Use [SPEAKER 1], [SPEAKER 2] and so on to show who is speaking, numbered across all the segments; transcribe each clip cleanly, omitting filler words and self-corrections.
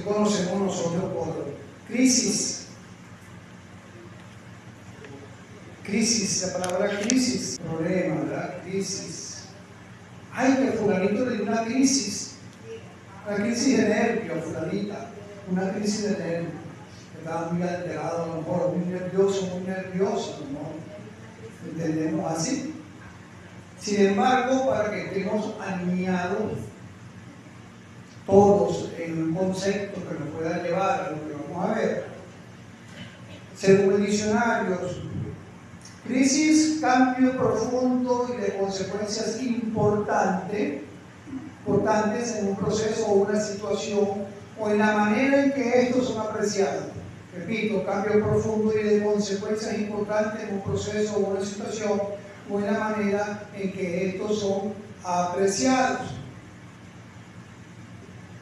[SPEAKER 1] conocemos nosotros por crisis. Crisis, la palabra crisis, problema, ¿verdad? Crisis. Ay, que fulanito le dio una crisis de nervio, fulanita, una crisis de nervio. Estaba muy alterado, a lo mejor muy nervioso, ¿no? ¿Entendemos así? Sin embargo, para que estemos alineados todos en un concepto que nos pueda llevar a lo que vamos a ver, según el diccionario, crisis, cambio profundo y de consecuencias importantes en un proceso o una situación o en la manera en que estos son apreciados. Repito, cambio profundo y de consecuencias importantes en un proceso o una situación o en la manera en que estos son apreciados.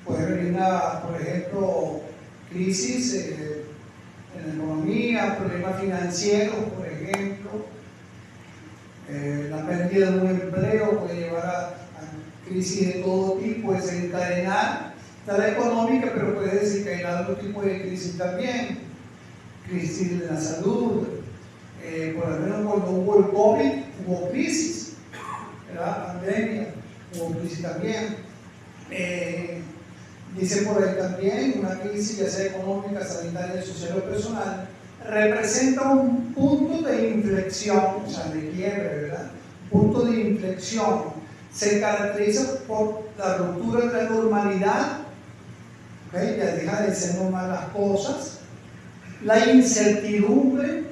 [SPEAKER 1] Puede venir por ejemplo, crisis en la economía, problemas financieros, por ejemplo, la pérdida de un empleo puede llevar a crisis de todo tipo, puede desencadenar, está la económica, pero puede desencadenar otro tipo de crisis también, crisis de la salud, por lo menos cuando hubo el COVID, hubo crisis, ¿verdad? Pandemia, hubo crisis también. Dice por ahí también, una crisis ya sea económica, sanitaria, social o personal, representa un punto de inflexión, o sea, de quiebre, ¿verdad? Punto de inflexión. Se caracteriza por la ruptura de la normalidad, ¿okay? Ya deja de ser normal las cosas, la incertidumbre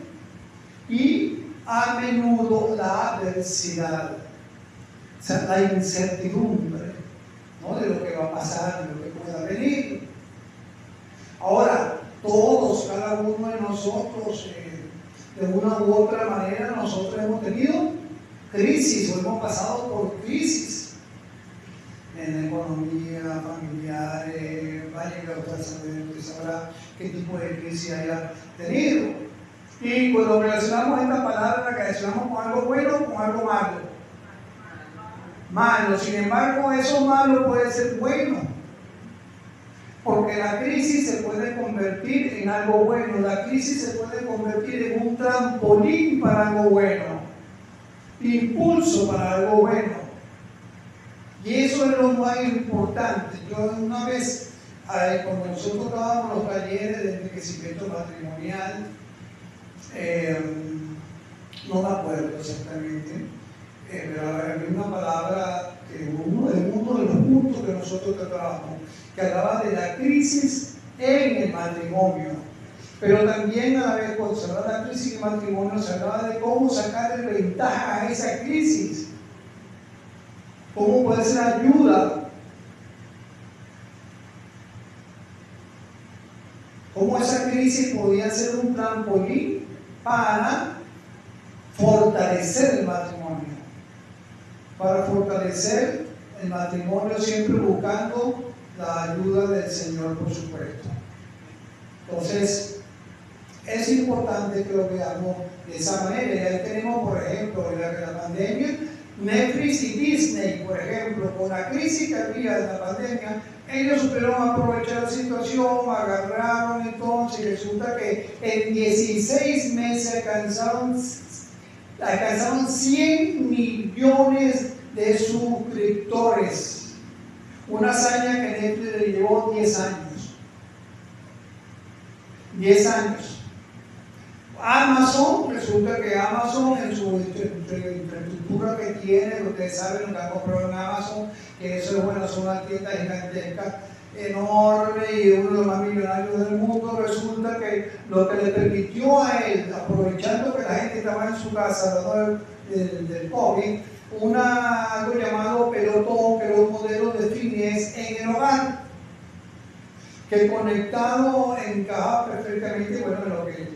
[SPEAKER 1] y a menudo la adversidad. O sea, la incertidumbre, ¿no? De lo que va a pasar, de lo que pueda venir. Ahora, todos, cada uno de nosotros, de una u otra manera, nosotros hemos tenido crisis o hemos pasado por crisis en la economía, familiar, vaya que usted sabrá qué tipo de crisis haya tenido. Y cuando relacionamos esta palabra, la relacionamos con algo bueno o con algo malo. Malo, sin embargo, eso malo puede ser bueno, porque la crisis se puede convertir en algo bueno, la crisis se puede convertir en un trampolín para algo bueno, impulso para algo bueno, y eso es lo más importante. Yo una vez, cuando nosotros dábamos los talleres de enriquecimiento matrimonial, no me acuerdo exactamente, pero había una palabra, uno de los puntos que nosotros tratábamos, que hablaba de la crisis en el matrimonio, pero también a la vez cuando se hablaba de la crisis en el matrimonio se hablaba de cómo sacarle ventaja a esa crisis, cómo puede ser ayuda, cómo esa crisis podía ser un trampolín para fortalecer el matrimonio, siempre buscando la ayuda del Señor, por supuesto. Entonces, es importante que lo veamos de esa manera. Y ahí tenemos, por ejemplo, en la pandemia, Netflix y Disney, por ejemplo, con la crisis que había de la pandemia, ellos supieron aprovechar la situación, agarraron entonces, y resulta que en 16 meses alcanzaron 100 millones de suscriptores. Una hazaña que Netflix le llevó 10 años. 10 años. Amazon, resulta que Amazon en su infraestructura que tiene, ustedes saben lo que han comprado en Amazon, que eso es bueno, son una tienda gigantesca, enorme y uno de los más millonarios del mundo. Resulta que lo que le permitió a él, aprovechando que la gente estaba en su casa dado del COVID, algo llamado Pelotón, que era un modelo de fitness en el hogar, que conectado encajaba perfectamente, bueno, lo que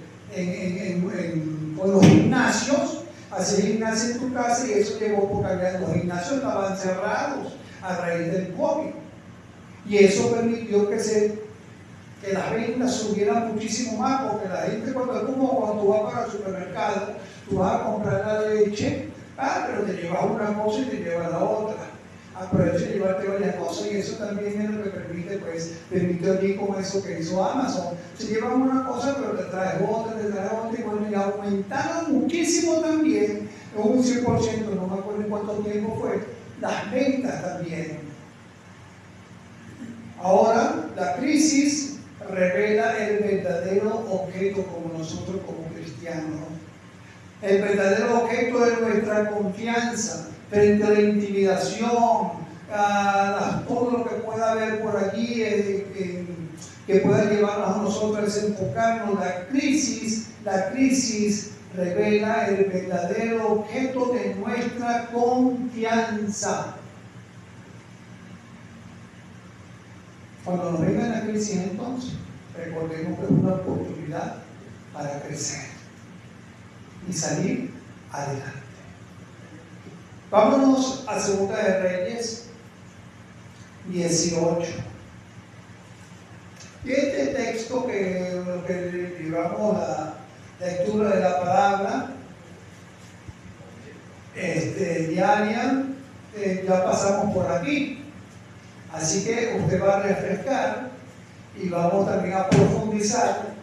[SPEAKER 1] con los gimnasios, hacer gimnasia en tu casa, y eso llegó porque los gimnasios estaban cerrados a raíz del COVID, y eso permitió que las ventas subieran muchísimo más, porque la gente cuando tú vas para el supermercado, tú vas a comprar la leche, pero te llevas una cosa y te llevas la otra. aprovecho de llevarte varias cosas, y eso también es lo que permite, pues, permitió allí con eso que hizo Amazon. Se llevan una cosa, pero te trae otra, y bueno, y aumentaron muchísimo también, un 100%, no me acuerdo en cuánto tiempo fue, las ventas también. Ahora, la crisis revela el verdadero objeto como nosotros como cristianos. El verdadero objeto de nuestra confianza frente a la intimidación, a todo lo que pueda haber por allí que pueda llevarnos a nosotros a desenfocarnos. La crisis revela el verdadero objeto de nuestra confianza. Cuando nos venga la crisis, entonces, recordemos que es una oportunidad para crecer y salir adelante. Vámonos a Segunda de Reyes 18. Y este texto que llevamos la lectura de la palabra diaria, ya pasamos por aquí. Así que usted va a refrescar y vamos también a profundizar.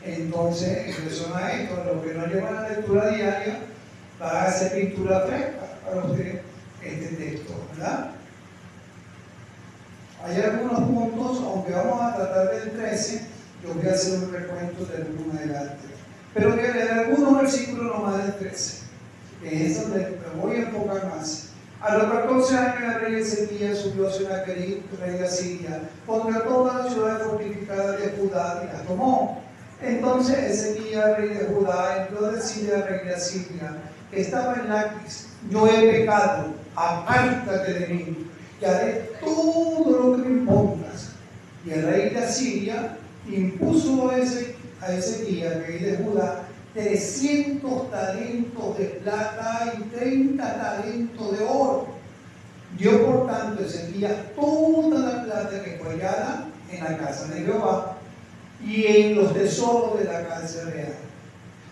[SPEAKER 1] Entonces, en relación a esto, lo que no lleva la lectura diaria, va a hacer pintura fresca para usted este texto, ¿verdad? Hay algunos puntos, aunque vamos a tratar del 13, yo voy a hacer un recuento del 1 en adelante. Pero voy a leer algunos versículos nomás del 13, que es donde me voy a enfocar más. A los 14 años el rey Ezequías subió a Sennacherib, rey de Asiria, contra todas las ciudades fortificadas de Judá y las tomó. Entonces Ezequías, rey de Judá, envió a decirle al rey de Asiria, que estaba en Laquis: yo he pecado, apártate de mí, y haré todo lo que me impongas. Y el rey de Asiria impuso a Ezequías, rey de Judá, 300 talentos de plata y 30 talentos de oro. Dio por tanto Ezequías toda la plata que fue hallada en la casa de Jehová y en los tesoros de la casa real.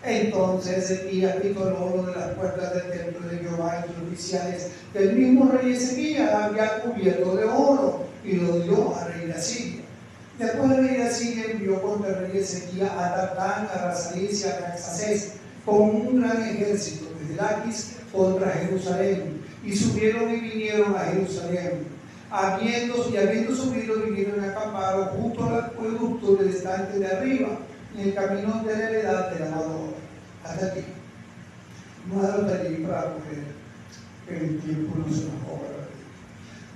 [SPEAKER 1] Entonces Ezequías quitó el oro de las puertas del templo de Jehová y los oficiales que el mismo rey Ezequías había cubierto de oro y lo dio al rey de Asiria. Después el rey de Asiria envió contra el rey Ezequías a Tatán, a Rasaís y a Raxacés con un gran ejército desde Laquis contra Jerusalén, y subieron y vinieron a Jerusalén. Habiendo subido, vinieron a acampar junto al acueducto del estanque de arriba, en el camino de la heredad de lavadora. Hasta aquí. No hay hasta allí para que el tiempo no se nos cobra.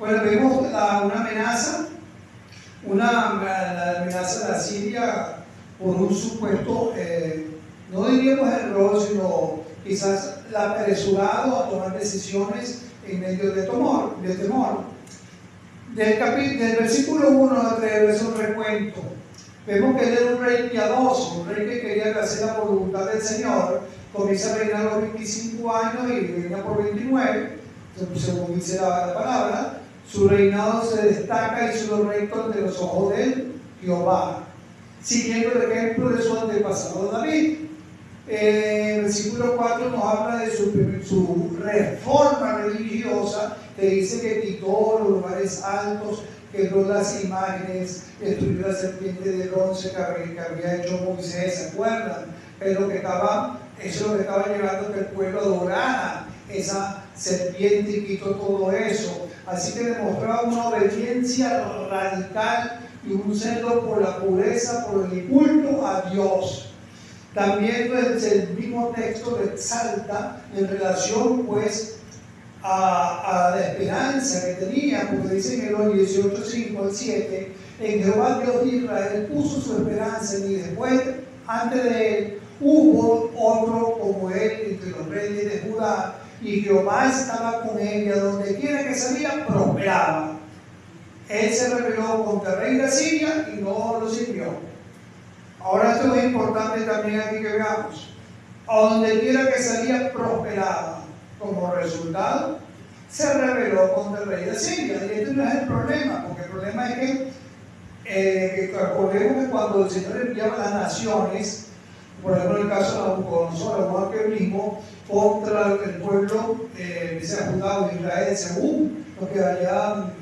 [SPEAKER 1] Bueno, vemos una amenaza. La amenaza de Asiria por un supuesto, no diríamos error, sino quizás apresurado a tomar decisiones en medio de temor. Del versículo 1 al 3 es un recuento. Vemos que él era un rey piadoso, un rey que quería hacer la voluntad del Señor. Comienza a reinar a los 25 años y reina por 29, según dice la palabra. Su reinado se destaca y su recto ante los ojos de Jehová, siguiendo el ejemplo de su antepasado David. El versículo 4 nos habla de su reforma religiosa, que dice que quitó los lugares altos, quebró las imágenes, destruyó la serpiente de bronce que había hecho Moisés, ¿se acuerdan? Pero eso es lo que estaba llevando a que el pueblo adorara esa serpiente y quitó todo eso. Así que demostraba una obediencia radical y un celo por la pureza, por el culto a Dios. También el mismo texto lo exalta en relación pues a la esperanza que tenía, porque dice en el 18, 5 al 7, en Jehová Dios de Israel puso su esperanza, y después, antes de él, hubo otro como él entre los reyes de Judá, y Jehová estaba con él, y a donde quiera que salía, prosperaba. Él se rebeló contra el rey de Asiria y no lo sirvió. Ahora esto es importante también aquí que veamos. A donde quiera que salía, prosperaba. Como resultado, se rebeló contra el rey de Asiria. Y este no es el problema, porque el problema es que recordemos que cuando el Señor enviaba a las naciones, por ejemplo en el caso de Nabucodonosor, mismo contra el pueblo, sea Judá o Israel, según los que habían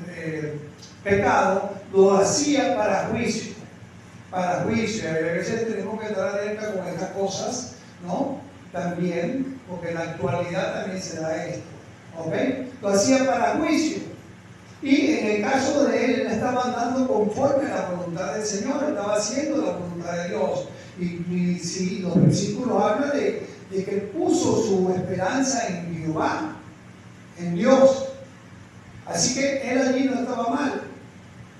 [SPEAKER 1] pecado, lo hacía para juicio. Para juicio. A veces tenemos que estar alerta con estas cosas, ¿no? También, porque en la actualidad también se da esto. ¿Ok? Lo hacía para juicio. Y en el caso de él estaba andando conforme a la voluntad del Señor, estaba haciendo la voluntad de Dios. Y si los versículos hablan de que puso su esperanza en Jehová, en Dios. Así que él allí no estaba mal.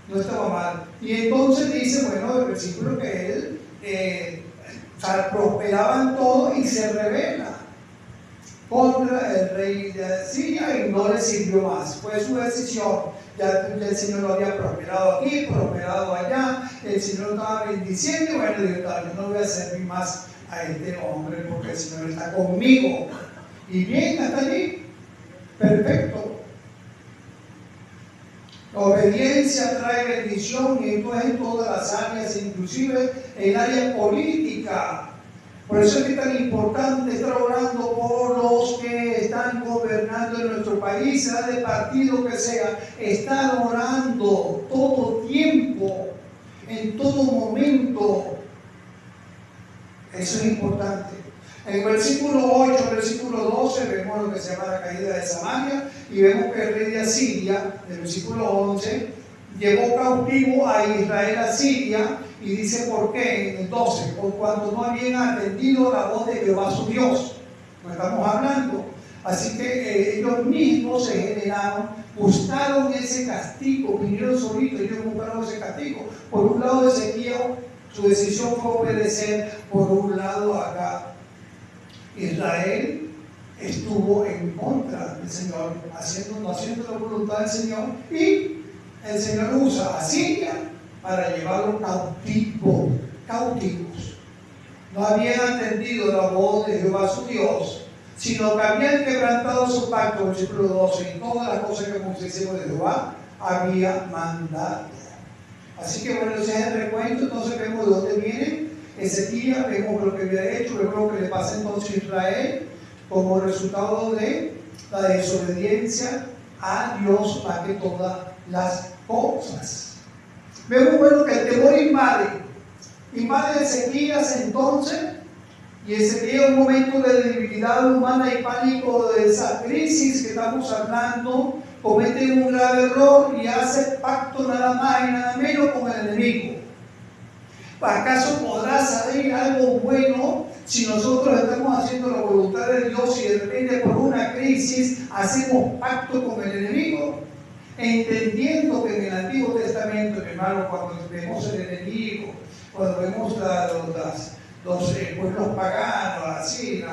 [SPEAKER 1] No estaba mal. Y entonces dice, bueno, el versículo que él prosperaba en todo y se rebela contra el rey de Asiria y no le sirvió más. Fue su decisión. Ya el Señor lo había prosperado aquí, prosperado allá. El Señor lo estaba bendiciendo y bueno, dijo, yo no voy a servir más a este hombre porque el Señor está conmigo. Y bien, hasta allí. Perfecto. La obediencia trae bendición y esto es en todas las áreas, inclusive en el área política. Por eso es que es tan importante estar orando por los que están gobernando en nuestro país, sea de partido que sea, estar orando todo tiempo, en todo momento. Eso es importante. En el versículo 8, versículo 12, vemos lo que se llama la caída de Samaria y vemos que el rey de Asiria, en el versículo 11, llevó cautivo a Israel a Siria y dice por qué, en el 12, por cuanto no habían atendido la voz de Jehová su Dios. No estamos hablando. Así que ellos mismos se generaron, buscaron ese castigo, vinieron solitos, ellos buscaron ese castigo. Por un lado Ezequiel, su decisión fue obedecer, por un lado acá Israel estuvo en contra del Señor, no haciendo la voluntad del Señor, y el Señor usa a Siria para llevarlos cautivos. No habían atendido la voz de Jehová su Dios, sino que habían quebrantado su pacto, versículo 12, y todas las cosas que Moisés de Jehová había mandado. Así que bueno, ese es el recuento. Entonces vemos de dónde viene Ezequiel, vemos lo que había hecho, vemos lo que le pasa entonces a Israel como resultado de la desobediencia a Dios más que todas las cosas. Vemos bueno que el temor invade a Ezequiel entonces, y Ezequiel en un momento de debilidad humana y pánico de esa crisis que estamos hablando, comete un grave error y hace pacto nada más y nada menos con el enemigo. ¿Acaso podrá salir algo bueno si nosotros estamos haciendo la voluntad de Dios y de repente por una crisis hacemos pacto con el enemigo? Entendiendo que en el Antiguo Testamento, hermano, cuando vemos el enemigo, cuando vemos los pueblos paganos, así,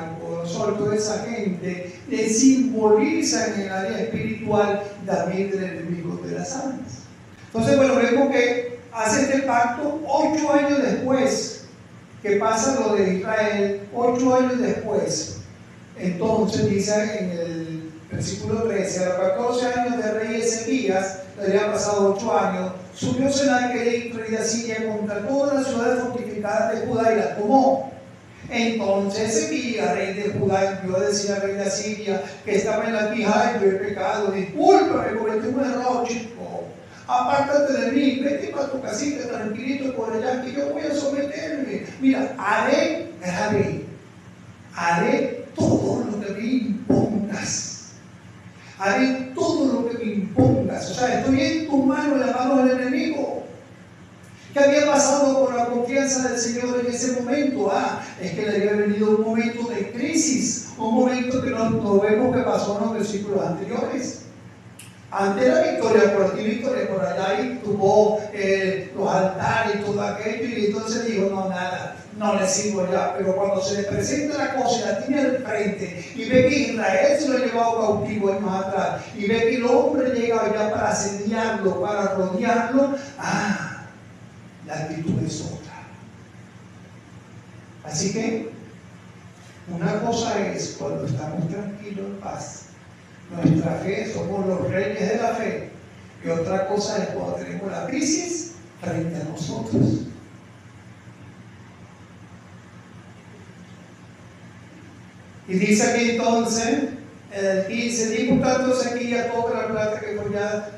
[SPEAKER 1] toda esa gente, le simbolizan en el área espiritual también del enemigo de las almas. Entonces, bueno, vemos que hace este pacto 8 años después que pasa lo de Israel, 8 años después. Entonces dice en el versículo 13, a los 14 años de rey Ezequías, le habían pasado 8 años, subió Senaquerib, rey de Asiria, contra todas las ciudades fortificadas de Judá y las tomó. Entonces Ezequías, rey de Judá, envió a decir al rey de Asiria que estaba en la quija y yo he pecado, discúlpame, cometí un error, chico. Apártate de mí, vete para tu casita tranquilito por allá, que yo voy a someterme. Mira, haré todo lo que me impongas. Haré todo lo que me impongas. O sea, estoy en tu mano, en la mano del enemigo. ¿Qué había pasado con la confianza del Señor en ese momento? Es que le había venido un momento de crisis, un momento que no vemos que pasó en los versículos anteriores. Antes era victoria por aquí, victoria por allá, y tuvo los altares y todo aquello, y entonces dijo, no, nada, no le sigo ya. Pero cuando se le presenta la cosa y la tiene al frente, y ve que Israel se lo ha llevado cautivo años atrás, y ve que el hombre llega allá para asediarlo, para rodearlo, la actitud es otra. Así que, una cosa es cuando estamos tranquilos en paz, nuestra fe, somos los reyes de la fe, y otra cosa es cuando tenemos la crisis frente a nosotros. Y dice aquí entonces 15, di por tanto Ezequías toda la plata que ya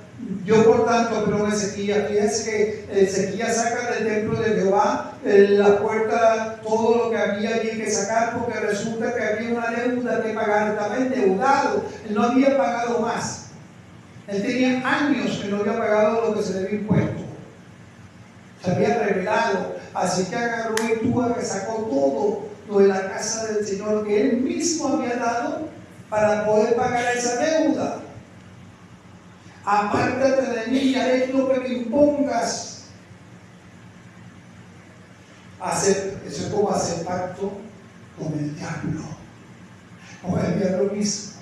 [SPEAKER 1] dio por tanto, pero Ezequías, fíjense que Ezequías saca del templo de Jehová la puerta, todo lo que había allí que sacar, porque resulta que había una deuda que pagar, estaba endeudado, él no había pagado más, él tenía años que no había pagado lo que se le había impuesto, se había revelado, así que agarró y tuvo que sacó todo lo de la casa del Señor que él mismo había dado para poder pagar esa deuda. Apártate de mí y haré lo que me impongas. Eso es como hacer pacto con el diablo, con el diablo mismo.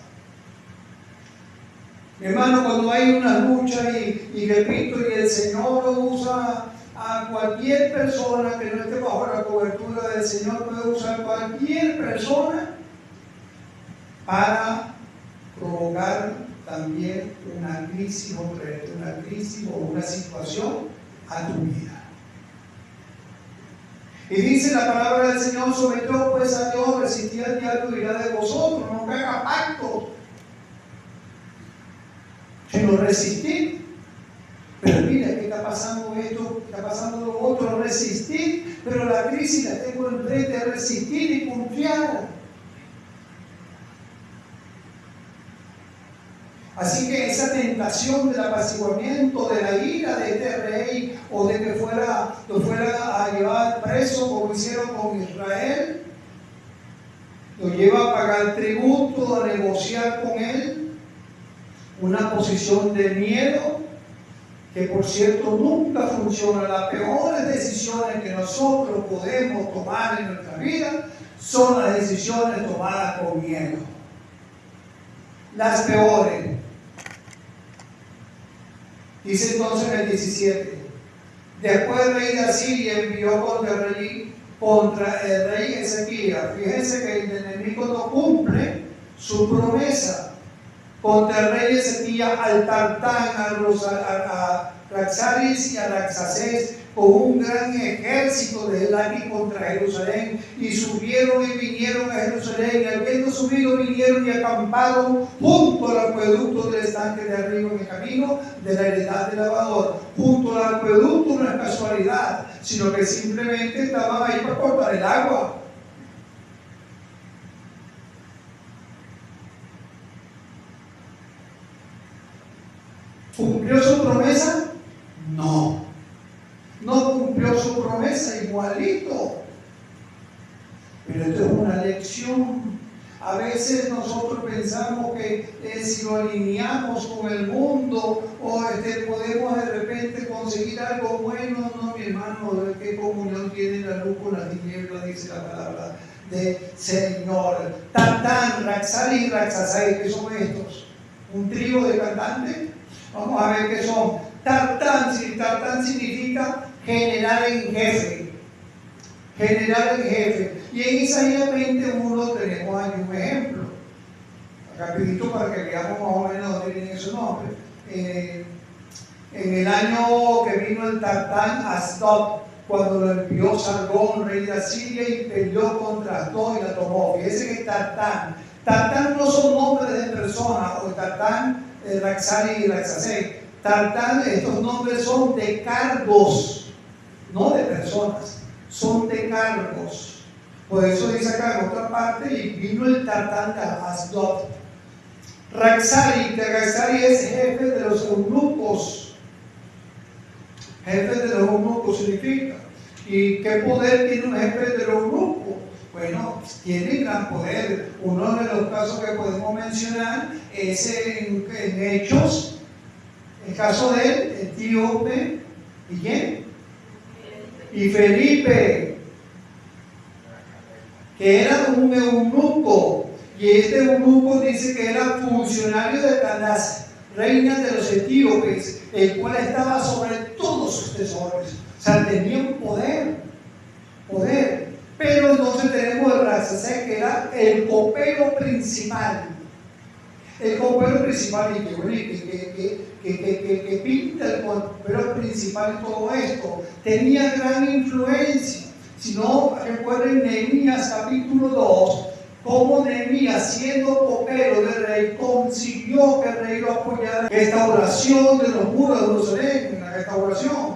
[SPEAKER 1] Mi hermano, cuando hay una lucha y repito, y el Señor usa a cualquier persona que no esté bajo la cobertura del Señor, puede usar cualquier persona para provocar también una crisis o una situación a tu vida. Y dice la palabra del Señor: someteos pues a Dios, resistid al diablo y irá de vosotros, no que haga pacto, sino resistid. Pero mira, que está pasando esto, está pasando lo otro, resistid, pero la crisis la tengo enfrente, resistir y confiar. Así que esa tentación del apaciguamiento, de la ira de este rey, o de que lo fuera a llevar preso como hicieron con Israel, lo lleva a pagar tributo, a negociar con él, una posición de miedo, que por cierto nunca funciona. Las peores decisiones que nosotros podemos tomar en nuestra vida son las decisiones tomadas con miedo. Las peores. Dice entonces en el 17: después el rey de Asiria envió contra el rey Ezequías. Fíjense que el enemigo no cumple su promesa. Contra el rey Ezequías al Tartán, a Raxaris y a Raxacés, con un gran ejército de Elaki contra Jerusalén, y subieron y vinieron a Jerusalén, y habiendo subido vinieron y acamparon junto al acueducto del estanque de arriba, en el camino de la heredad del lavador. Junto al acueducto no es casualidad, sino que simplemente estaban ahí para cortar el agua. ¿Cumplió su promesa? No. No cumplió su promesa, igualito. Pero esto es una lección. A veces nosotros pensamos que si lo alineamos con el mundo o podemos de repente conseguir algo bueno. No, mi hermano, ¿qué comunión tiene la luz con la tiniebla? Dice la palabra del Señor. Tartán, Raxali y Raxasai, ¿qué son estos? ¿Un trío de cantantes? Vamos a ver qué son. Tartán significa general en jefe. General en jefe. Y en Isaías 21 tenemos ahí un ejemplo. Rapidito para que veamos más o menos dónde viene su nombre. En el año que vino el Tartán Asdod, cuando lo envió Sargón, rey de Asiria, y peleó contra Asdod y la tomó. Fíjense que Tartán no son nombres de personas, o Tartán, Raxali y Raxasé. Tartán, estos nombres son de cargos, no de personas, son de cargos. Por eso dice acá en otra parte: y vino el Tartán de Asdod. Raxali es jefe de los eunucos. Jefe de los eunucos significa. ¿Y qué poder tiene un jefe de los eunucos? Bueno, tiene gran poder. Uno de los casos que podemos mencionar es en Hechos, el caso de él, Etíope, ¿y quién? Y Felipe, que era un eunuco, y este eunuco dice que era funcionario de Candace, reina de los etíopes, el cual estaba sobre todos sus tesoros. O sea, tenía un poder. Pero entonces tenemos el Raxasé, que era el copero principal. El copero principal, y que pinta el copero principal en todo esto. Tenía gran influencia. Si no, recuerden Nehemías capítulo 2, cómo Nehemías, siendo copero del rey, consiguió que el rey lo apoyara en la restauración de los muros de Jerusalén, en la restauración,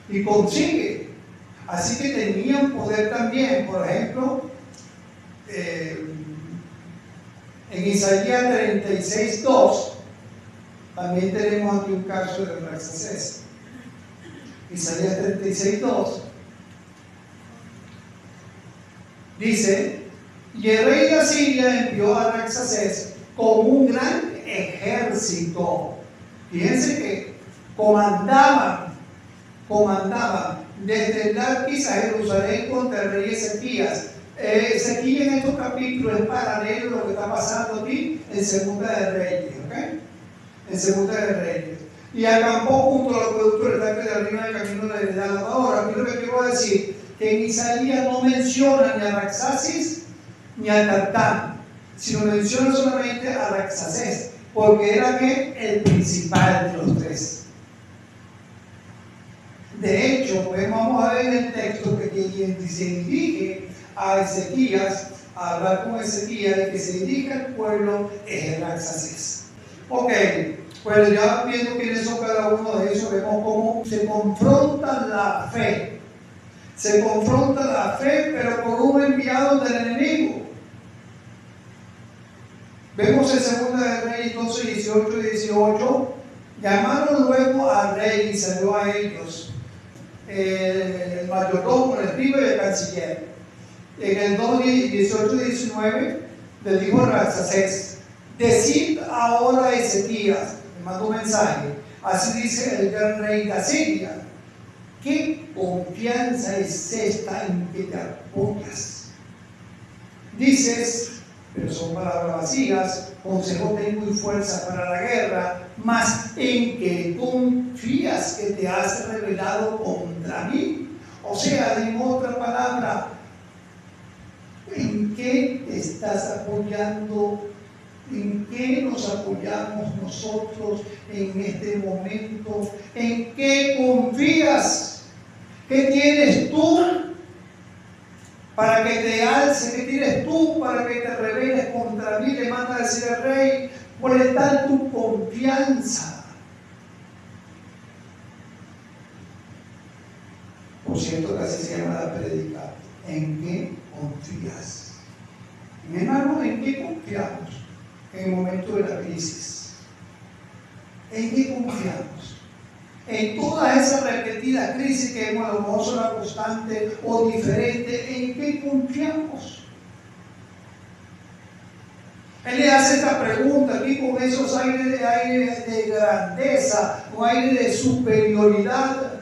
[SPEAKER 1] y consigue. Así que tenían poder también. Por ejemplo, en Isaías 36:2 también tenemos aquí un caso de Rabsaces. Isaías 36:2 dice: y el rey de Asiria envió a Rabsaces con un gran ejército. Fíjense que comandaban desde Laquis a Jerusalén contra el rey Ezequías. Ezequías en estos capítulos es paralelo a lo que está pasando aquí en Segunda de Reyes, ¿ok? En Segunda de Reyes. Y acampó junto a los productores de arriba del camino de la lavadora. Aquí lo que quiero decir, que en Isaías no menciona ni a Rabsaces ni a Tartán, sino menciona solamente a Rabsaces, porque era el principal de los tres. De hecho, pues vamos a ver en el texto que quien se dirige a Ezequías, a hablar con Ezequías, y que se dirige al pueblo es Rabsaces. Ok, pues ya viendo quiénes son cada uno de ellos, vemos cómo se confronta la fe. Se confronta la fe, pero por un enviado del enemigo. Vemos en Segunda de Reyes 12, 18 y 18, llamaron luego al rey y salió a ellos el mayordomo, el escriba y el canciller. En el 2, 18 y 19 le dijo a Rabsaces: decid ahora a Ezequías, le mando un mensaje, así dice el gran rey de Asiria, ¿qué confianza es esta en que te apoyas? Dices, pero son palabras vacías, consejo tengo y fuerza para la guerra, mas en que confías que te has rebelado contra mí. O sea, en otra palabra, ¿en qué te estás apoyando? ¿En qué nos apoyamos nosotros en este momento? ¿En qué confías? ¿Qué tienes tú para que te alce? ¿Qué tienes tú para que te rebeles contra mí? Le manda a decir al rey: ¿cuál está tu confianza? Por cierto, que así se llama la prédica. ¿En qué confías? Mi hermano, ¿en qué confiamos en el momento de la crisis? ¿En qué confiamos? En todas esas repetidas crisis que hemos, a lo mejor son la constante o diferente, ¿en qué confiamos? Él le hace esta pregunta aquí con esos aires de grandeza, con aire de superioridad.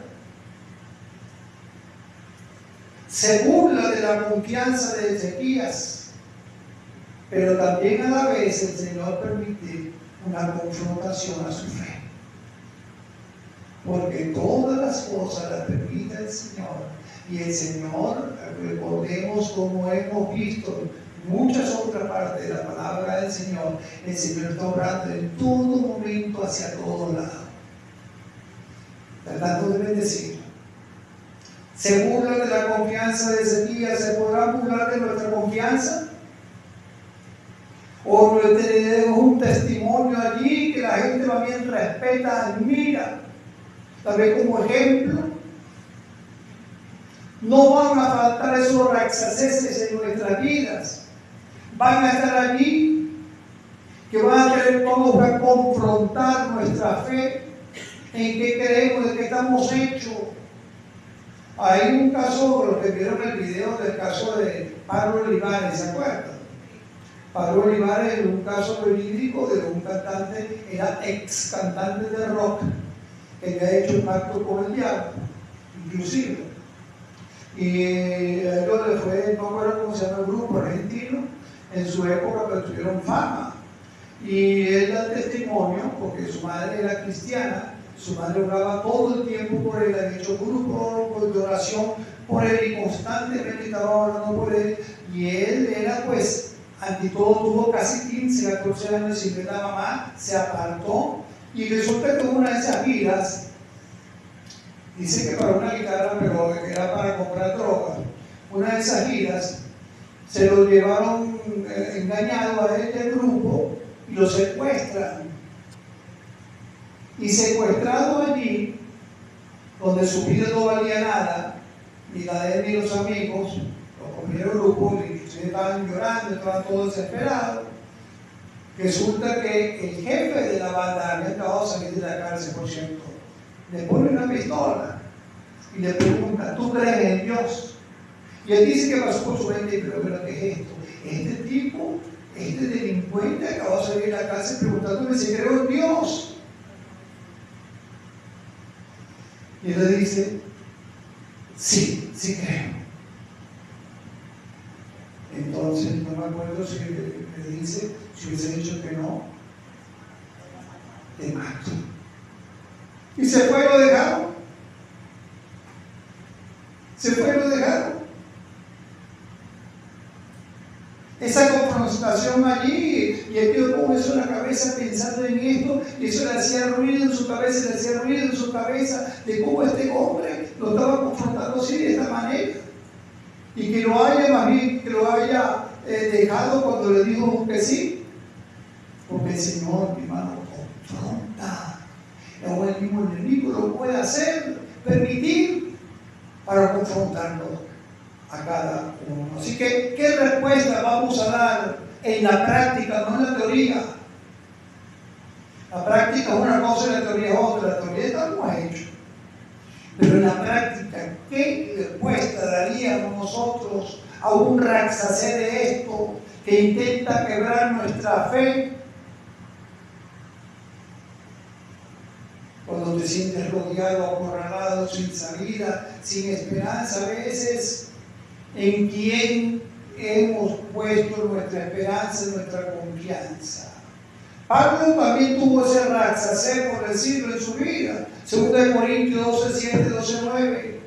[SPEAKER 1] Se burla de la confianza de Ezequías, pero también a la vez el Señor permite una confrontación a su fe. Porque todas las cosas las permite el Señor. Y el Señor, recordemos como hemos visto en muchas otras partes de la palabra del Señor, el Señor está obrando en todo momento hacia todos lados, tratando de bendecir. ¿Se burla de la confianza de Ezequías? ¿Se podrá burlar de nuestra confianza? ¿O tenemos un testimonio allí que la gente más bien respeta, admira, tal vez como ejemplo? No van a faltar esos Rabsaces en nuestras vidas. Van a estar allí que van a querer todos a confrontar nuestra fe, en qué creemos, de qué estamos hechos. Hay un caso, los que vieron el video del caso de Pablo Olivares, ¿se acuerdan? Pablo Olivares es un caso verídico de un cantante, era ex cantante de rock, que había hecho un pacto con el diablo, inclusive. Y a ellos le fue, no recuerdo cómo se llama el grupo argentino, en su época, pero tuvieron fama. Y él da testimonio, porque su madre era cristiana, su madre oraba todo el tiempo por él, había hecho grupos de oración por él y constantemente estaba orando por él. Y él era, pues, ante todo, tuvo casi 15, 14 años sin ver a la mamá, se apartó. Y resulta que una de esas giras, dice que para una guitarra, pero era para comprar drogas, una de esas giras, se lo llevaron engañado a él del grupo y lo secuestran. Y secuestrado allí, donde su vida no valía nada, ni la de él ni los amigos, los compañeros del grupo, y estaban llorando, estaban todos desesperados. Resulta que el jefe de la banda había acabado de salir de la cárcel, por cierto, le pone una pistola y le pregunta: ¿tú crees en Dios? Y él dice que pasó por su mente, pero ¿qué es esto? Este tipo, este delincuente acabó de salir de la cárcel preguntándome si creo en Dios. Y él le dice: sí, sí creo. Entonces, no me acuerdo si le dice, si hubiese dicho que no, te mato. Y se fue y lo dejaron. Se fue y lo dejaron. Esa confrontación allí, y el tío con eso en la cabeza pensando en esto, y eso le hacía ruido en su cabeza, le hacía ruido en su cabeza de cómo este hombre lo estaba confrontando así, de esta manera. Y que lo haya, más bien, que lo haya dejado cuando le dijo que sí. Porque el Señor, mi hermano, confronta. O el mismo enemigo lo puede hacer, permitir, para confrontarlo a cada uno. Así que, ¿qué respuesta vamos a dar en la práctica, no en la teoría? La práctica es una cosa y la teoría es otra. La teoría estamos hechos. Pero en la práctica, ¿qué respuesta daríamos nosotros a un Raxacé de esto que intenta quebrar nuestra fe? Cuando te sientes rodeado, acorralado, sin salida, sin esperanza, a veces, ¿en quién hemos puesto nuestra esperanza, nuestra confianza? Pablo también tuvo ese Raxacé, por decirlo, en su vida. 2 Corintios 12:7, 12:9.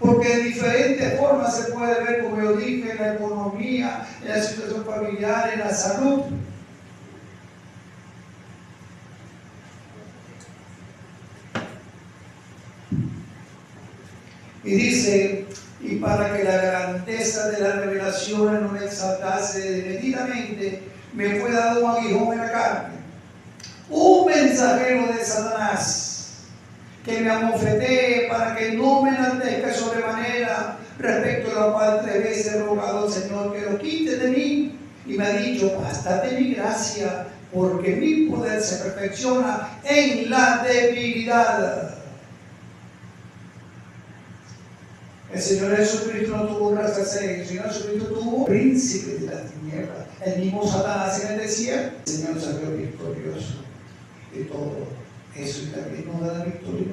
[SPEAKER 1] Porque de diferentes formas se puede ver, como yo dije, en la economía, en la situación familiar, en la salud. Y dice: y para que la grandeza de las revelaciones no me exaltase desmedidamente, me fue dado un aguijón en la carne, un mensajero de Satanás, que me amofetee para que no me enaltezca sobremanera, respecto a lo cual 3 veces he rogado al Señor que lo quite de mí. Y me ha dicho: bástate mi gracia, porque mi poder se perfecciona en la debilidad. El Señor Jesucristo no tuvo un Raxacé, el Señor Jesucristo tuvo príncipe de la tiniebla, el mismo Satanás en el desierto. El Señor salió victorioso de todo eso, y también nos da la victoria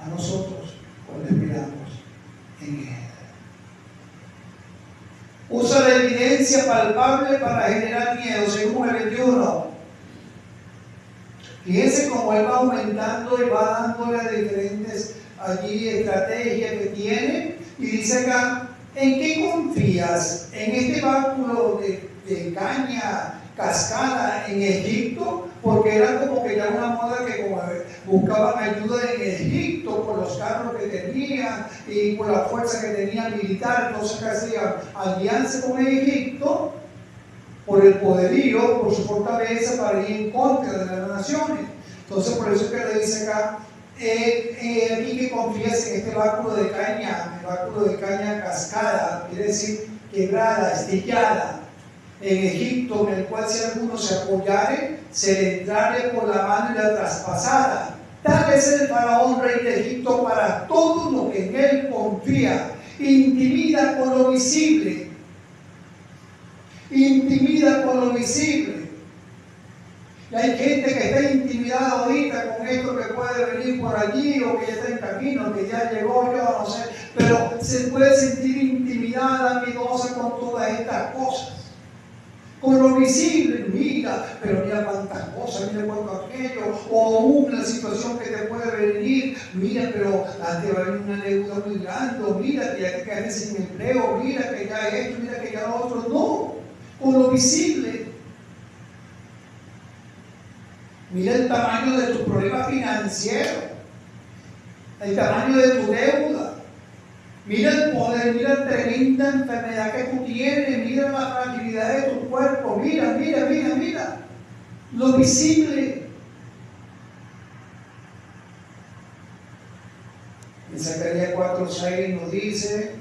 [SPEAKER 1] a nosotros, cuando esperamos en Él. Usa la evidencia palpable para generar miedo, según el 21. Fíjense cómo Él va aumentando y va dándole a diferentes allí estrategias que tiene, y dice acá: ¿en qué confías? ¿En este báculo de caña cascada en Egipto? Porque era como que ya una moda que como buscaban ayuda en Egipto por los carros que tenían y por la fuerza que tenían militar. Entonces, que hacían alianza con Egipto por el poderío, por su fortaleza, para ir en contra de las naciones. Entonces, por eso que le dice acá: aquí que confías en este báculo de caña, el báculo de caña cascada, quiere decir quebrada, estillada, en Egipto, en el cual si alguno se apoyare, se le entrare por la mano y la traspasara. Tal es el faraón, rey de Egipto, para todo lo que en él confía. Intimida con lo visible. Intimida con lo visible. Y hay gente que está intimidada ahorita con esto que puede venir por allí, o que ya está en camino, que ya llegó, yo no sé, pero se puede sentir intimidada, miedosa con todas estas cosas. Con lo visible, mira, pero mira cuántas cosas, mira cuánto aquello, o una situación que te puede venir, mira, pero te va a venir una deuda muy grande, o mira que ya te quedaste sin empleo, mira que ya esto, mira que ya lo otro. No, con lo visible. Mira el tamaño de tu problema financiero, el tamaño de tu deuda. Mira el poder, mira la tremenda enfermedad que tú tienes, mira la fragilidad de tu cuerpo, mira lo visible. En Zacarías 4:6 nos dice: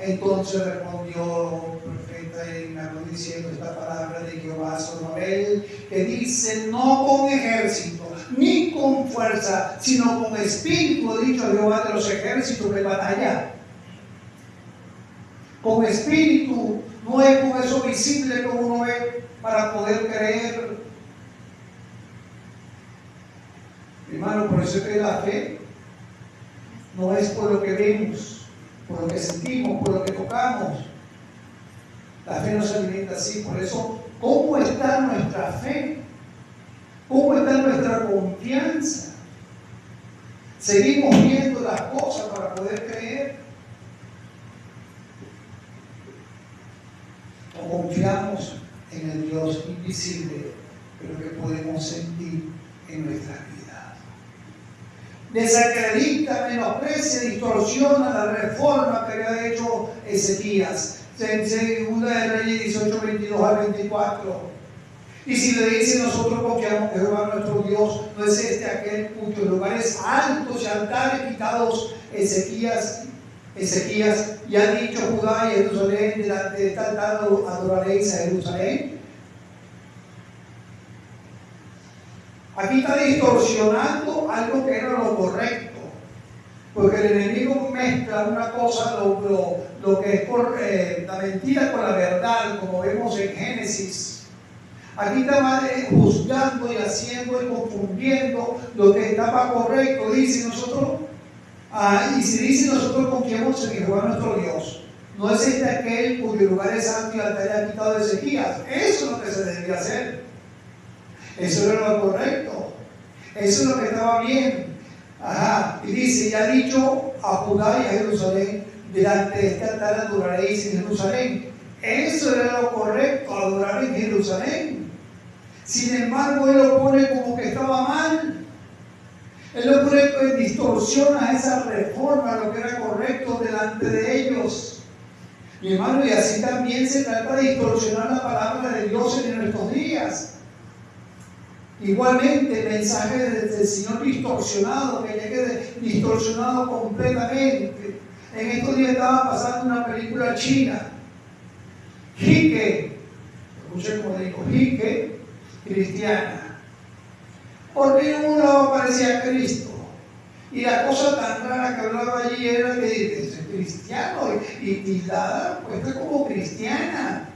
[SPEAKER 1] entonces respondió el profeta y me habló diciendo esta palabra de Jehová Zorobabel, que dice: no con ejército, ni con fuerza, sino con espíritu, ha dicho Jehová de los ejércitos de batalla. Con espíritu, no es con eso visible que uno ve para poder creer. Hermano, por eso es que la fe no es por lo que vemos, por lo que sentimos, por lo que tocamos. La fe no se alimenta así. Por eso, ¿cómo está nuestra fe? ¿Cómo está nuestra confianza? Seguimos viendo las cosas para poder creer, o confiamos en el Dios invisible, pero que podemos sentir en nuestras vidas. Desacredita, menosprecia, distorsiona la reforma que había hecho Ezequías. En 2 de Reyes 18:22-24. Y si le dice: nosotros confiamos en Jehová nuestro Dios, no es este aquel cuyos lugares altos y altares quitados Ezequías, y ha dicho: Judá y Jerusalén, delante de tal altar adoraréis a Jerusalén. Aquí está distorsionando algo que era lo correcto, porque el enemigo mezcla una cosa, lo que es la mentira con la verdad, como vemos en Génesis. Aquí estaba juzgando y haciendo y confundiendo lo que estaba correcto. Dice nosotros, y si dice: nosotros confiamos en Jehová nuestro Dios, no es este aquel cuyo lugar es santo y altar ha quitado de Ezequías. Eso es lo que se debía hacer. Eso era lo correcto. Eso es lo que estaba bien. Y dice: y ha dicho a Judá y a Jerusalén, delante de este altar adoraréis en Jerusalén. Eso era lo correcto, adorar en Jerusalén. Sin embargo, él lo pone como que estaba mal. Él lo pone, distorsiona esa reforma, lo que era correcto delante de ellos. Mi hermano, y así también se trata de distorsionar la palabra de Dios en nuestros días. Igualmente, el mensaje del Señor distorsionado, que llegue distorsionado completamente. En estos días estaba pasando una película china, Jique, escuché como digo, Jique, cristiana. Porque en un lado aparecía Cristo, y la cosa tan rara que hablaba allí era que dice: cristiano, y la puesta como cristiana.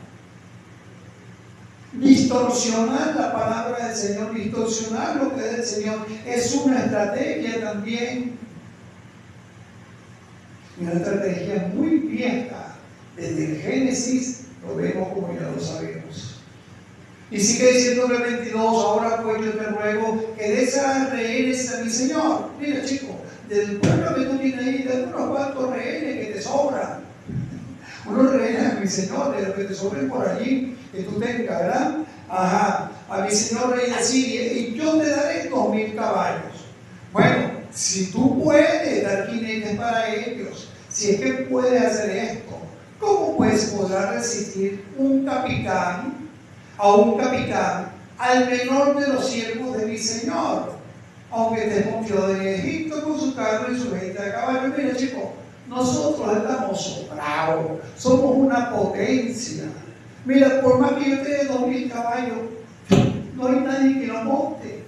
[SPEAKER 1] Distorsionar la palabra del Señor, distorsionar lo que es del Señor, es una estrategia también. Y una estrategia muy vieja. Desde el Génesis lo vemos, como ya lo sabemos. Y sigue diciendo el 22: ahora pues yo te ruego que des a rehenes a mi Señor. Mira, chico, del pueblo que tú tienes ahí, de unos cuantos rehenes que te sobran. Unos rehenes a mi Señor, de los que te sobren por allí, que tú tengas, ¿verdad? A mi Señor rey de Siria, y yo te daré 2,000 caballos. Bueno, si tú puedes dar jinetes para ellos, si es que puedes hacer esto, ¿cómo pues podrá resistir a un capitán, al menor de los siervos de mi Señor, aunque te confió de Egipto con su carro y su gente a caballo? Mira, chicos, nosotros estamos sobrados, somos una potencia. Mira, por más que yo tenga 2,000 caballos, no hay nadie que lo monte.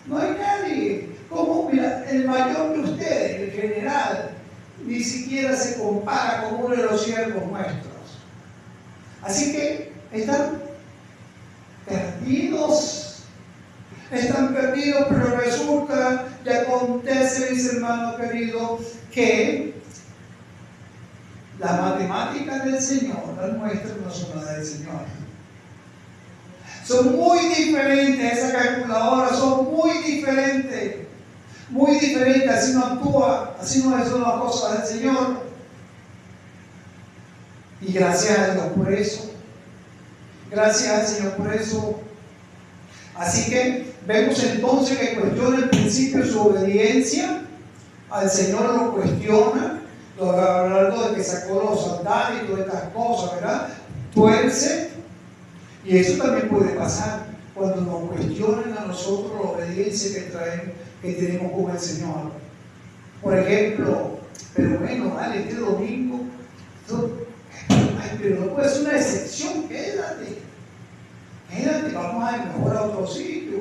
[SPEAKER 1] No hay nadie. ¿Cómo? Mira, el mayor de ustedes, el general, ni siquiera se compara con uno de los siervos nuestros. Así que están perdidos. Están perdidos, pero resulta y acontece, mis hermanos queridos, que las matemáticas del Señor, las nuestras no son las del Señor. Son muy diferentes, esa calculadora son muy diferentes. Muy diferente, así no actúa, así no son las cosas del Señor. Y gracias a Dios por eso. Gracias al Señor por eso. Así que vemos entonces que cuestiona el principio de su obediencia. Al Señor lo cuestiona, lo sacó los sandales y todas estas cosas, ¿verdad? Tuerce. Y eso también puede pasar cuando nos cuestionan a nosotros la obediencia que tenemos con el Señor. Por ejemplo, pero bueno, vale, este domingo, pero no puede ser una excepción, quédate, vamos a ir mejor a otro sitio,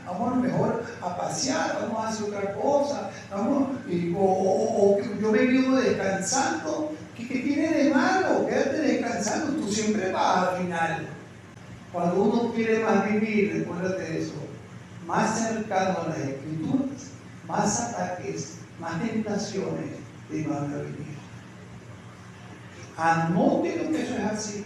[SPEAKER 1] vamos mejor a pasear, vamos a hacer otra cosa, o yo me quedo descansando, ¿qué tiene de malo? Quédate descansando, tú siempre vas al final. Cuando uno quiere más vivir, recuérdate de eso, más cercano a las Escrituras, más ataques, más tentaciones te van a venir. Anótelo que eso es así.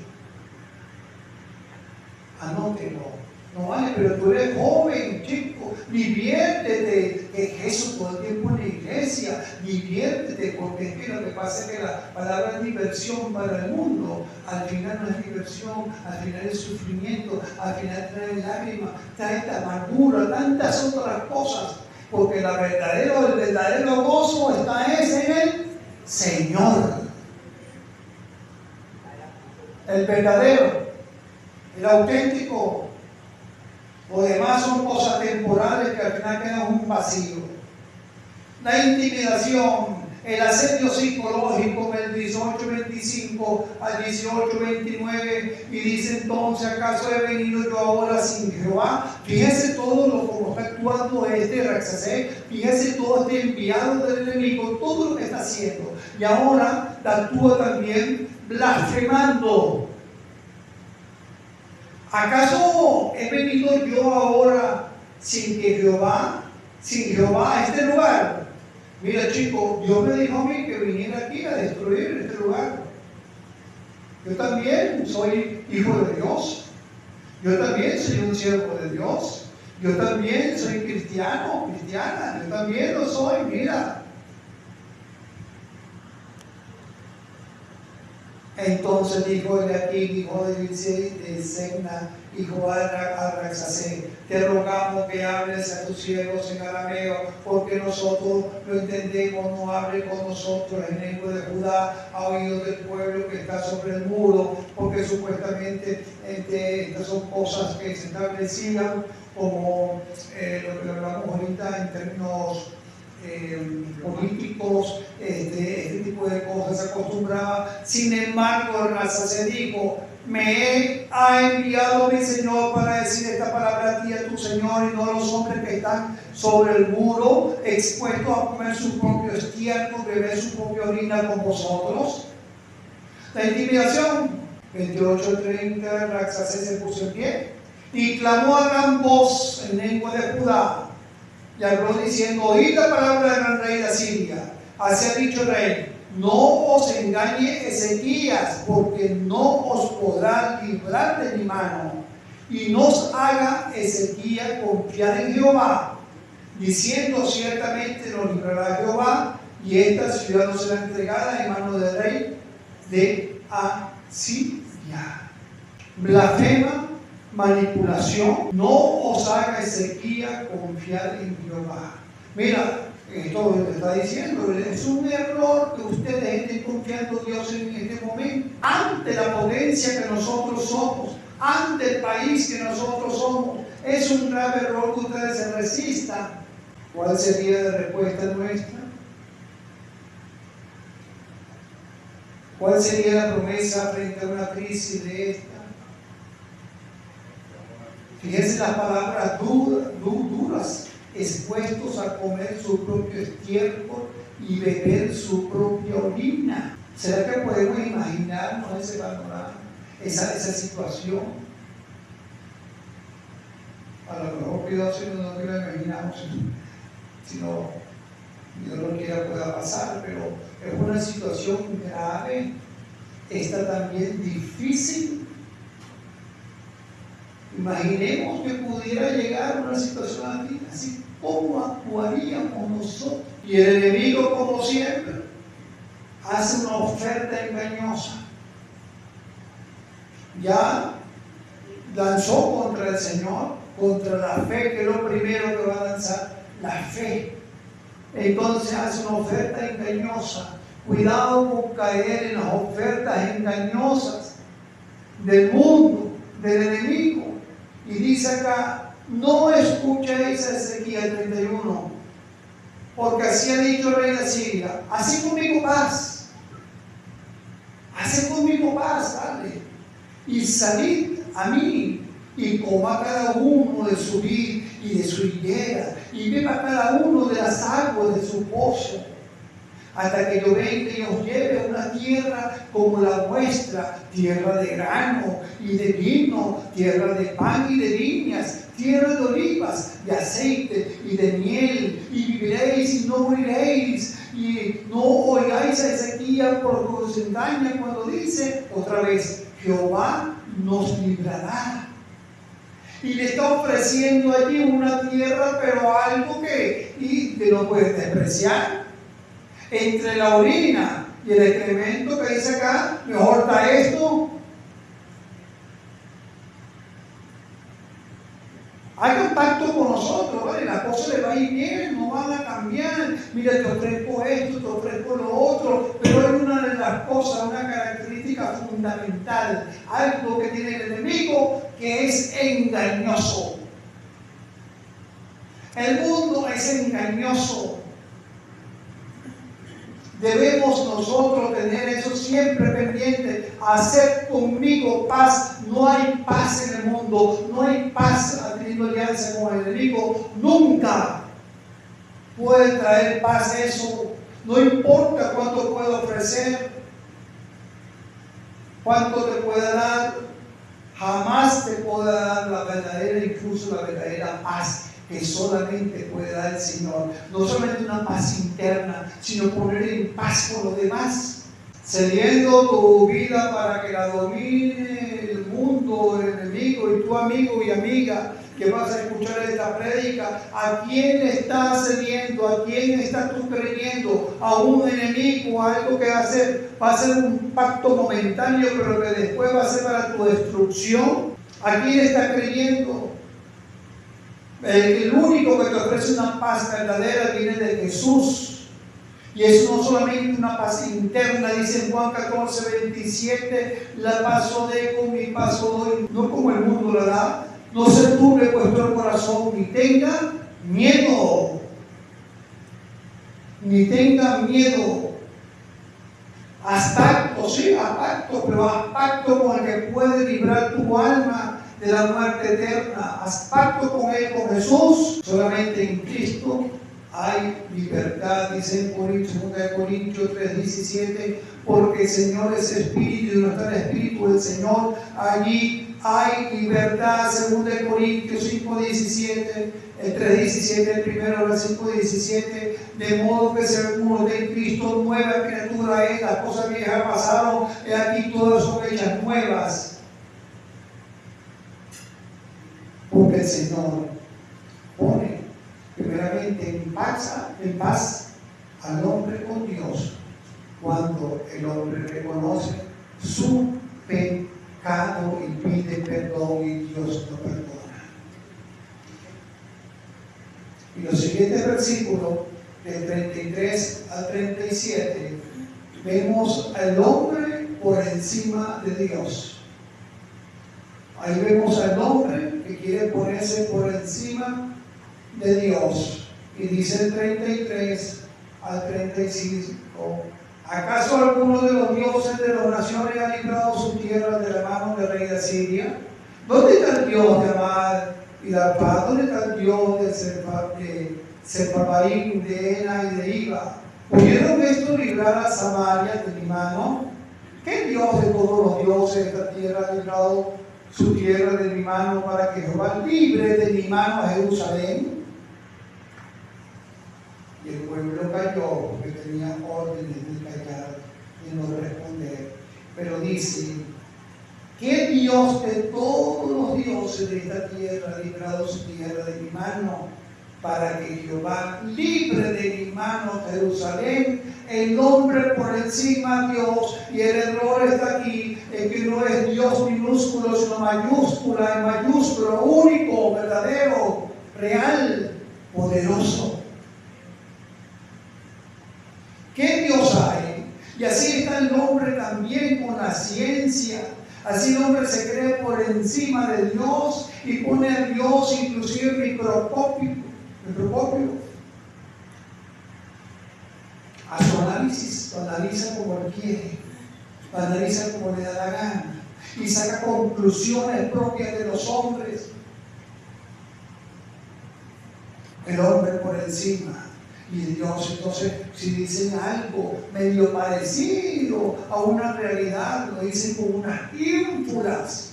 [SPEAKER 1] Anótelo. No vale, pero tú eres joven, chico, diviértete, que es eso todo el tiempo en la iglesia, diviértete, porque es que lo que pasa es que la palabra diversión para el mundo, al final no es diversión, al final es sufrimiento, al final trae lágrimas, trae amargura, tantas otras cosas, porque el verdadero gozo está en el Señor. El verdadero, el auténtico. Lo demás son cosas temporales que al final quedan un vacío. La intimidación, el asedio psicológico, el 18:25 al 18:29, y dice entonces, ¿acaso he venido yo ahora sin Jehová? Fíjese todo como está actuando Rabsacés, fíjese todo este enviado del enemigo, todo lo que está haciendo. Y ahora actúa también blasfemando. ¿Acaso he venido yo ahora sin Jehová a este lugar? Mira, chicos, Dios me dijo a mí que viniera aquí a destruir este lugar. Yo también soy hijo de Dios. Yo también soy un siervo de Dios. Yo también soy cristiano, cristiana. Yo también lo soy, mira. Entonces dijo de aquí, hijo de Segna, hijo de Rabsacés, te rogamos que hables a tus siervos en arameo, porque nosotros lo entendemos, no hable con nosotros en lengua de Judá, a oídos del pueblo que está sobre el muro, porque supuestamente estas son cosas que se establecían como lo que hablamos ahorita en términos políticos, este tipo de cosas se acostumbraba. Sin embargo, el Rabsacés dijo: me ha enviado mi Señor para decir esta palabra a ti, a tu Señor, y no a los hombres que están sobre el muro, expuestos a comer su propio estiércol, beber su propia orina con vosotros. La intimidación, 28:30, Rabsacés se puso en pie y clamó a gran voz en lengua de Judá. Y habló diciendo: oíd la palabra del gran rey de Asiria. Así ha dicho el rey: no os engañe Ezequías, porque no os podrá librar de mi mano. Y no os haga Ezequías confiar en Jehová, diciendo: ciertamente nos librará Jehová, y esta ciudad no será entregada en manos del rey de Asiria. Blasfema, manipulación. No os haga Ezequías confiar en Jehová. Mira, esto lo que está diciendo, es un error que ustedes estén confiando en Dios en este momento, ante la potencia que nosotros somos, ante el país que nosotros somos. Es un grave error que ustedes se resistan. ¿Cuál sería la respuesta nuestra? ¿Cuál sería la promesa frente a una crisis de esta? Fíjense las palabras duras, expuestos a comer su propio estiércol y beber su propia orina. ¿Será que podemos imaginarnos ese panorama, esa situación? A lo mejor cuidado si no lo imaginamos, si no Dios no quiera pueda pasar, pero es una situación grave, esta también difícil. Imaginemos que pudiera llegar a una situación así, ¿cómo actuaríamos nosotros? Y el enemigo, como siempre, hace una oferta engañosa. Ya lanzó contra el Señor, contra la fe, que es lo primero que va a lanzar, la fe. Entonces hace una oferta engañosa, Cuidado con caer en las ofertas engañosas del mundo, del enemigo. Y dice acá, no escuchéis a Ezequiel 31, porque así ha dicho el rey de Siria, haced conmigo paz, haced conmigo paz, dale, y salid a mí, y coma cada uno de su vid y de su higuera, y beba cada uno de las aguas de su pozo, hasta que yo venga y os lleve a una tierra como la vuestra, tierra de grano y de vino, tierra de pan y de viñas, tierra de olivas, de aceite y de miel, y viviréis y no moriréis, y no oigáis a Ezequiel porque os engaña cuando dice otra vez, Jehová nos librará. Y le está ofreciendo allí una tierra, pero algo que no puedes despreciar. Entre la orina y el excremento que dice acá, mejor está esto. Hagan pacto con nosotros, ¿vale? Las cosas les va a ir bien, no van a cambiar. Mira, te ofrezco esto, te ofrezco lo otro, pero hay una de las cosas, una característica fundamental, algo que tiene el enemigo, que es engañoso. El mundo es engañoso. Debemos nosotros tener eso siempre pendiente. Hacer conmigo paz. No hay paz en el mundo. No hay paz teniendo alianza con el enemigo. Nunca puede traer paz eso. No importa cuánto pueda ofrecer, cuánto te pueda dar. Jamás te pueda dar la verdadera, incluso la verdadera paz que solamente puede dar el Señor. No solamente una paz interna, sino poner en paz con los demás. Cediendo tu vida para que la domine el mundo, el enemigo, y tu amigo y amiga que vas a escuchar esta prédica, ¿a quién estás cediendo? ¿A quién estás tú creyendo? ¿A un enemigo? ¿A algo que va a ser un pacto momentáneo, pero que después va a ser para tu destrucción? ¿A quién estás creyendo? El único que te ofrece una paz verdadera viene de Jesús. Y es no solamente una paz interna, dice en Juan 14:27, la paz os dejo, mi paz os doy, no como el mundo la da. No se turbe vuestro corazón, ni tenga miedo. Ni tenga miedo. Haz pacto, sí, haz pacto, pero haz pacto con el que puede librar tu alma de la muerte eterna. Haz pacto con Él, con Jesús. Solamente en Cristo hay libertad, dice en 2 Corintios 3:17, porque el Señor es Espíritu y no está el Espíritu del Señor. Allí hay libertad, 2 Corintios 5:17, el 3:17, el primero, el 5:17, de modo que si alguno de Cristo, nueva criatura es, las cosas viejas pasaron, y aquí todas son hechas nuevas. Porque el Señor pone primeramente en paz al hombre con Dios cuando el hombre reconoce su pecado y pide perdón y Dios lo perdona. Y los siguientes versículos, del 33 al 37, vemos al hombre por encima de Dios. Ahí vemos al hombre que quiere ponerse por encima de Dios. Y dice el 33 al 35, ¿acaso alguno de los dioses de las naciones ha librado su tierra de la mano del rey de Asiria? ¿Dónde está el Dios de Amad y de Arpad? ¿Dónde está el Dios de Sepharvaim, de Ena y de Iva? ¿Pudieron esto librar a Samaria de mi mano? ¿Qué Dios de todos los dioses de esta tierra ha librado su tierra de mi mano para que Jehová libre de mi mano a Jerusalén? Y el pueblo calló porque tenía órdenes de callar y no responder. Pero dice, ¿qué Dios de todos los dioses de esta tierra ha librado su tierra de mi mano para que Jehová libre de mi mano Jerusalén? El nombre por encima de Dios, y el error está aquí, en que no es Dios minúsculo, sino mayúscula, en mayúsculo, único, verdadero, real, poderoso. ¿Qué Dios hay? está el hombre también con la ciencia. Así el hombre se cree por encima de Dios y pone a Dios inclusive microscopio. A su análisis, lo analiza como él quiere, lo analiza como le da la gana y saca conclusiones propias de los hombres. El hombre por encima y Dios. Entonces, si dicen algo medio parecido a una realidad, lo dicen con unas ínfulas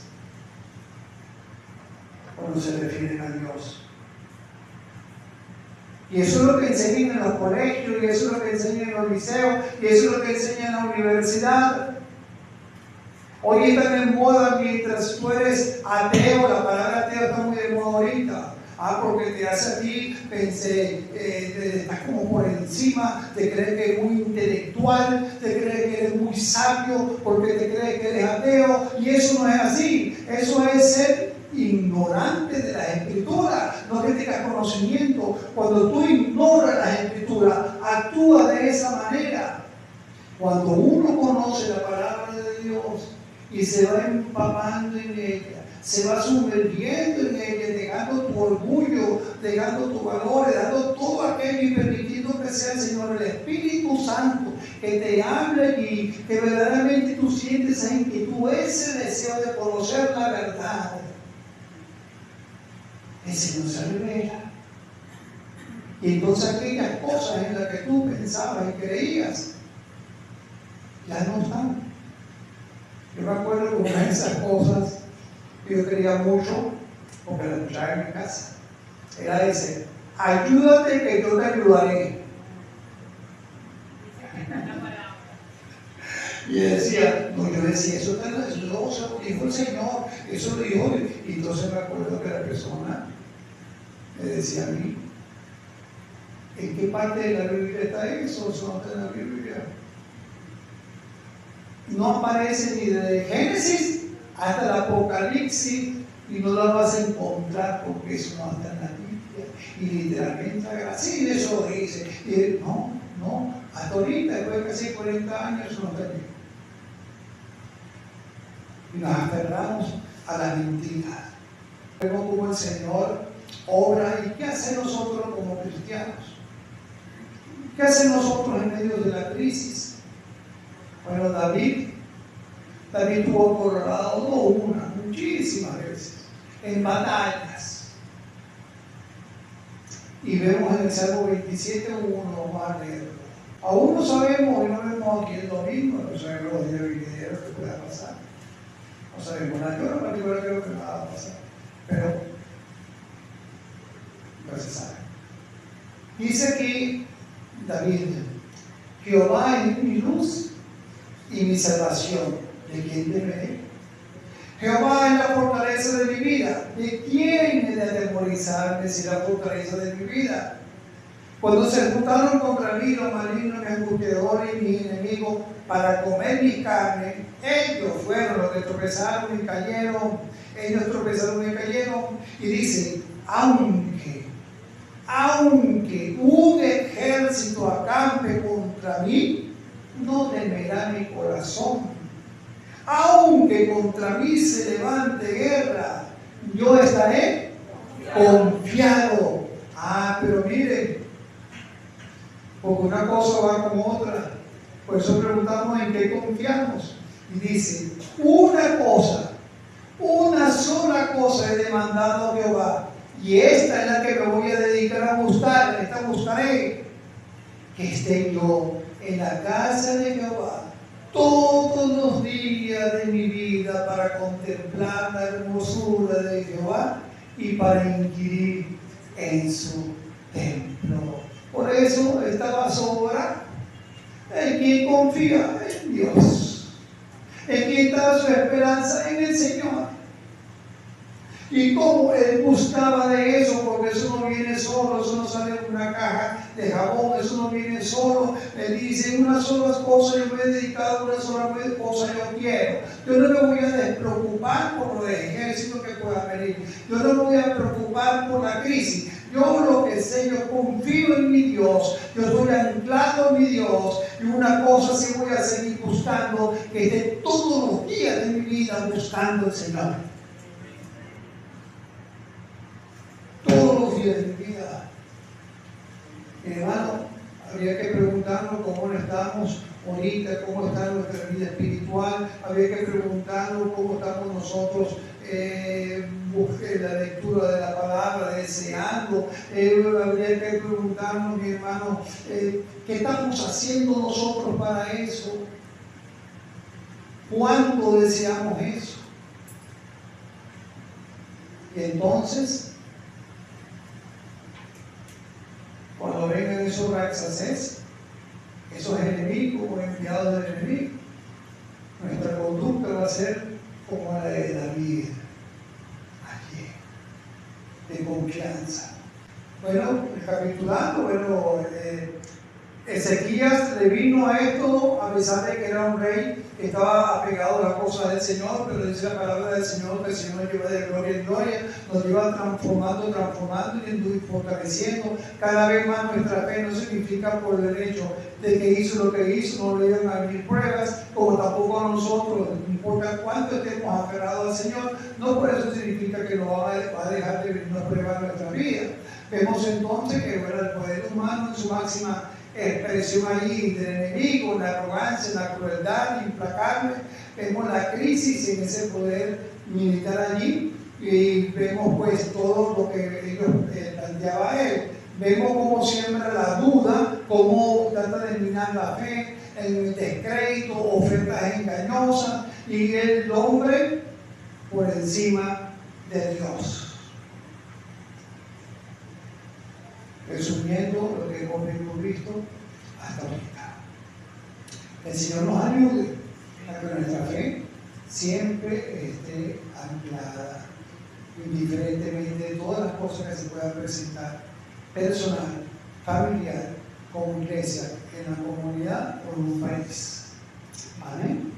[SPEAKER 1] cuando se refieren a Dios. Y eso es lo que enseñan en los colegios, y eso es lo que enseñan en los liceos, y eso es lo que enseñan en la universidad. Hoy están en moda, mientras tú eres ateo, la palabra ateo está muy de moda ahorita. Porque te hace a ti, estás como por encima, te crees que eres muy intelectual, te crees que eres muy sabio, porque te crees que eres ateo, y eso no es así. Eso es ser ignorante de las Escrituras, no que tengas conocimiento. Cuando tú ignoras las Escrituras, actúa de esa manera. Cuando uno conoce la palabra de Dios y se va empapando en ella, se va sumergiendo en ella, dejando tu orgullo, dejando tus valores, dando todo aquello y permitiendo que sea el Señor, el Espíritu Santo, que te hable y que verdaderamente tú sientes esa inquietud, ese deseo de conocer la verdad. El Señor se revela. Y entonces aquellas cosas en las que tú pensabas y creías, ya no están. Yo me acuerdo que una de esas cosas que yo quería mucho, porque la escuchaba en mi casa, era ese: ayúdate que yo te ayudaré. Y decía, no, yo decía, eso lo dijo el Señor, eso lo dijo. Y entonces me acuerdo que la persona me decía a mí, ¿en qué parte de la Biblia está eso? Eso no está en la Biblia. No aparece ni desde Génesis hasta el Apocalipsis, y no lo vas a encontrar porque eso no está en la Biblia. Y literalmente así eso lo dice. Y él, no, hasta ahorita, después de casi 40 años, eso no está en la Biblia. Y nos aferramos a la mentira. Vemos cómo el Señor obra. ¿Y qué hace nosotros como cristianos? ¿Qué hace nosotros en medio de la crisis? Bueno, David tuvo acorralado no una, muchísimas veces, en batallas. Y vemos en el Salmo 27:1, vamos a leerlo. Aún no sabemos, y no vemos aquí el domingo, no sabemos los días venideros que pueda pasar. No sabemos nada. Yo en particular creo que nada va a pasar, pero no se sabe. Dice aquí David: Jehová es mi luz y mi salvación, ¿de quién temeré? Jehová es la fortaleza de mi vida, ¿de quién he de atemorizarme si la fortaleza de mi vida? Cuando se juntaron contra mí los malignos, mis angustiadores y mis enemigos para comer mi carne, ellos fueron los que tropezaron y cayeron. Ellos tropezaron y cayeron. Y dice: aunque un ejército acampe contra mí, no temerá mi corazón. Aunque contra mí se levante guerra, yo estaré confiado. Pero miren, porque una cosa va con otra. Por eso preguntamos en qué confiamos. Y dice: una sola cosa he demandado a Jehová, y esta es la que me voy a dedicar a buscar. Esta buscaré, que esté yo en la casa de Jehová todos los días de mi vida, para contemplar la hermosura de Jehová y para inquirir en su templo. Por eso esta sobra en quien confía en Dios, en quien da su esperanza en el Señor. Y como él buscaba de eso, porque eso no viene solo, eso no sale en una caja de jabón, eso no viene solo. Él dice: una sola cosa yo me he dedicado, una sola cosa yo quiero. Yo no me voy a despreocupar por lo del ejército que pueda venir. Yo no me voy a preocupar por la crisis. Yo lo que sé, yo confío en mi Dios, yo estoy anclado en mi Dios, y una cosa sí voy a seguir buscando, que esté todos los días de mi vida buscando al Señor. Todos los días de mi vida. Hermano, habría que preguntarnos cómo estamos ahorita, cómo está nuestra vida espiritual, habría que preguntarnos cómo estamos nosotros la lectura de la palabra, deseando, habría que preguntarnos, mi hermano, ¿qué estamos haciendo nosotros para eso? ¿Cuánto deseamos eso? Y entonces, cuando vengan esos Raxases, esos enemigos o enviados del enemigo, nuestra conducta va a ser como la de David, aquí, de confianza. Bueno, recapitulando, Ezequías le vino a esto a pesar de que era un rey que estaba apegado a las cosas del Señor, pero dice la palabra del Señor que el Señor nos lleva de gloria en gloria, nos lleva transformando y fortaleciendo cada vez más nuestra fe. No significa por el hecho de que hizo lo que hizo, no le iban a venir pruebas, como tampoco a nosotros, no importa cuánto estemos aferrados al Señor, no por eso significa que no va a dejar de venir una prueba en nuestra vida. Vemos entonces que el poder humano en su máxima expresión allí del enemigo, la arrogancia, la crueldad implacable, vemos la crisis en ese poder militar allí y vemos pues todo lo que ellos planteaba él. Vemos cómo siembra la duda, cómo trata de minar la fe, el descrédito, ofertas engañosas y el hombre por encima de Dios. Resumiendo lo que hemos visto hasta ahorita. El Señor nos ayude a que nuestra fe siempre esté anclada, indiferentemente de todas las cosas que se puedan presentar, personal, familiar, como iglesia, en la comunidad o en un país. Amén.